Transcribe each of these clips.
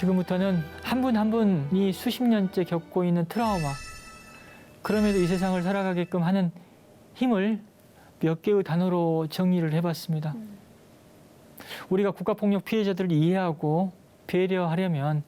지금부터는 한 분 한 분이 수십 년째 겪고 있는 트라우마, 그럼에도 이 세상을 살아가게끔 하는 힘을 몇 개의 단어로 정리를 해봤습니다. 우리가 국가폭력 피해자들을 이해하고 배려하려면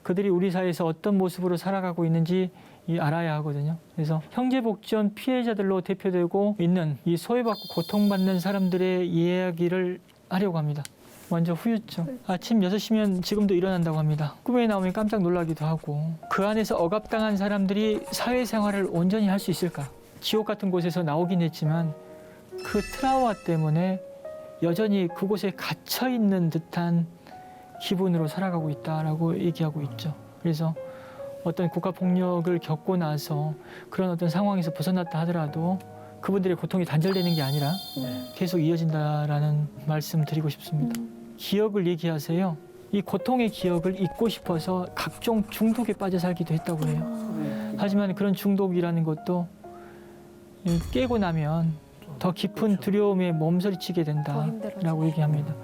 그들이 우리 사회에서 어떤 모습으로 살아가고 있는지 알아야 하거든요. 그래서 형제복지원 피해자들로 대표되고 있는 이 소외받고 고통받는 사람들의 이야기를 하려고 합니다. 먼저 후유증. 아침 6시면 지금도 일어난다고 합니다. 꿈에 나오면 깜짝 놀라기도 하고, 그 안에서 억압당한 사람들이 사회생활을 온전히 할 수 있을까? 지옥 같은 곳에서 나오긴 했지만 그 트라우마 때문에 여전히 그곳에 갇혀 있는 듯한 기분으로 살아가고 있다라고 얘기하고 있죠. 그래서 어떤 국가폭력을 겪고 나서 그런 어떤 상황에서 벗어났다 하더라도 그분들의 고통이 단절되는 게 아니라 계속 이어진다라는 말씀 드리고 싶습니다. 기억을 얘기하세요. 이 고통의 기억을 잊고 싶어서 각종 중독에 빠져 살기도 했다고 해요. 하지만 그런 중독이라는 것도 깨고 나면 더 깊은 두려움에 몸서리치게 된다라고 얘기합니다.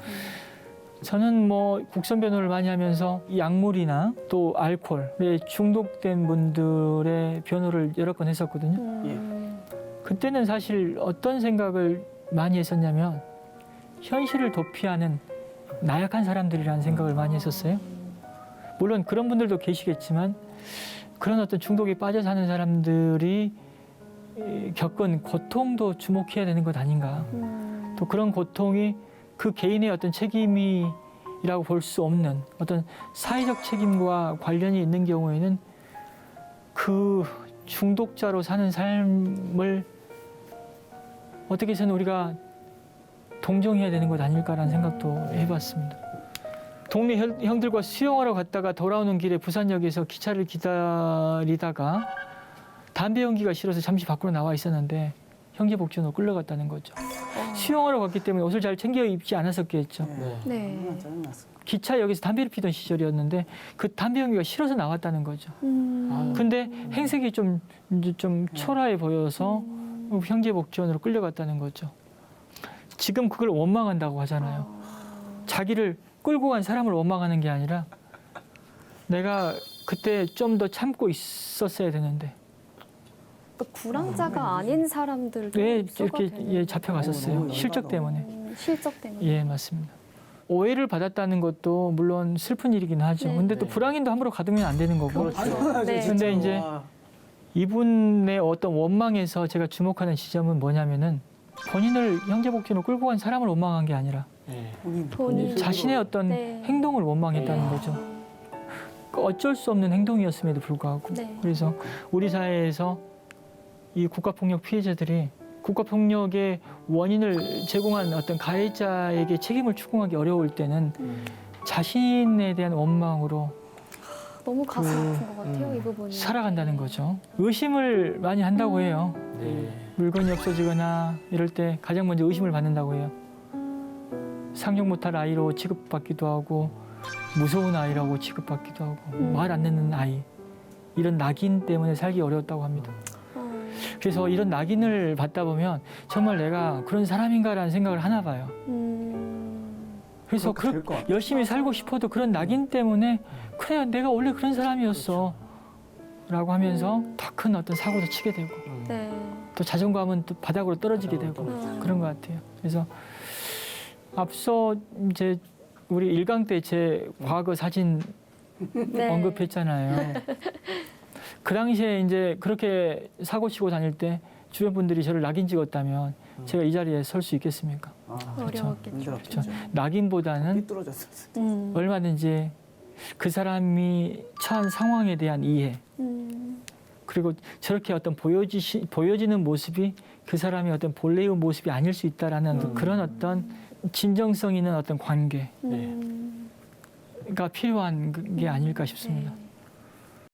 저는 뭐 국선 변호를 많이 하면서 약물이나 또 알코올에 중독된 분들의 변호를 여러 건 했었거든요. 그때는 사실 어떤 생각을 많이 했었냐면 현실을 도피하는 나약한 사람들이라는 생각을 많이 했었어요. 물론 그런 분들도 계시겠지만 그런 어떤 중독에 빠져 사는 사람들이 겪은 고통도 주목해야 되는 것 아닌가. 또 그런 고통이 그 개인의 어떤 책임이라고 볼 수 없는 어떤 사회적 책임과 관련이 있는 경우에는 그 중독자로 사는 삶을 어떻게 해서는 우리가 동정해야 되는 것 아닐까라는 생각도 해봤습니다. 동네 형들과 수영하러 갔다가 돌아오는 길에 부산역에서 기차를 기다리다가 담배 연기가 싫어서 잠시 밖으로 나와 있었는데 형제복지원으로 끌려갔다는 거죠. 수영하러 갔기 때문에 옷을 잘 챙겨 입지 않았었겠죠. 네. 기차역에서 담배를 피던 시절이었는데 그 담배 연기가 싫어서 나왔다는 거죠. 근데 행색이 좀 초라해 보여서 형제복지원으로 끌려갔다는 거죠. 지금 그걸 원망한다고 하잖아요. 자기를 끌고 간 사람을 원망하는 게 아니라 내가 그때 좀 더 참고 있었어야 되는데. 또 불황자가 아닌 사람들도 네, 흡수가 이렇게 되는 잡혀갔었어요. 실적 때문에. 실적 때문에. 예, 맞습니다. 오해를 받았다는 것도 물론 슬픈 일이긴 하죠. 네. 근데 또 불황인도 함부로 가두면 안 되는 거고. 네. 근데 이제 이분의 어떤 원망에서 제가 주목하는 지점은 뭐냐면은 본인을 형제복지원으로 끌고 간 사람을 원망한 게 아니라 본인 자신의 어떤 네. 행동을 원망했다는 거죠. 어쩔 수 없는 행동이었음에도 불구하고. 네. 그래서 우리 사회에서 이 국가폭력 피해자들이 국가폭력의 원인을 제공한 어떤 가해자에게 책임을 추궁하기 어려울 때는 자신에 대한 원망으로 너무 가슴 아픈 것 같아요, 이 부분이. 살아간다는 거죠. 의심을 많이 한다고 해요. 물건이 없어지거나 이럴 때 가장 먼저 의심을 받는다고 해요. 상종 못할 아이로 취급받기도 하고 무서운 아이라고 취급받기도 하고 말 안 듣는 아이, 이런 낙인 때문에 살기 어려웠다고 합니다. 그래서 이런 낙인을 받다 보면 정말 내가 그런 사람인가라는 생각을 하나 봐요. 그래서 열심히 살고 싶어도 그런 낙인 때문에 그래 내가 원래 그런 사람이었어 라고 하면서 더 큰 어떤 사고도 치게 되고 네. 또 자존감은 또 바닥으로 떨어지게 되고 그런 것 같아요. 그래서 앞서 이제 우리 1강 때 제 과거 사진 네. 언급했잖아요. 그 당시에 이제 그렇게 사고 치고 다닐 때 주변 분들이 저를 낙인 찍었다면 제가 이 자리에 설 수 있겠습니까? 어려웠겠죠. 그렇죠. 낙인보다는 얼마든지 그 사람이 처한 상황에 대한 이해, 그리고 저렇게 어떤 보여지는 모습이 그 사람의 어떤 본래의 모습이 아닐 수 있다라는 그런 어떤 진정성 있는 어떤 관계가 필요한 게 아닐까 싶습니다.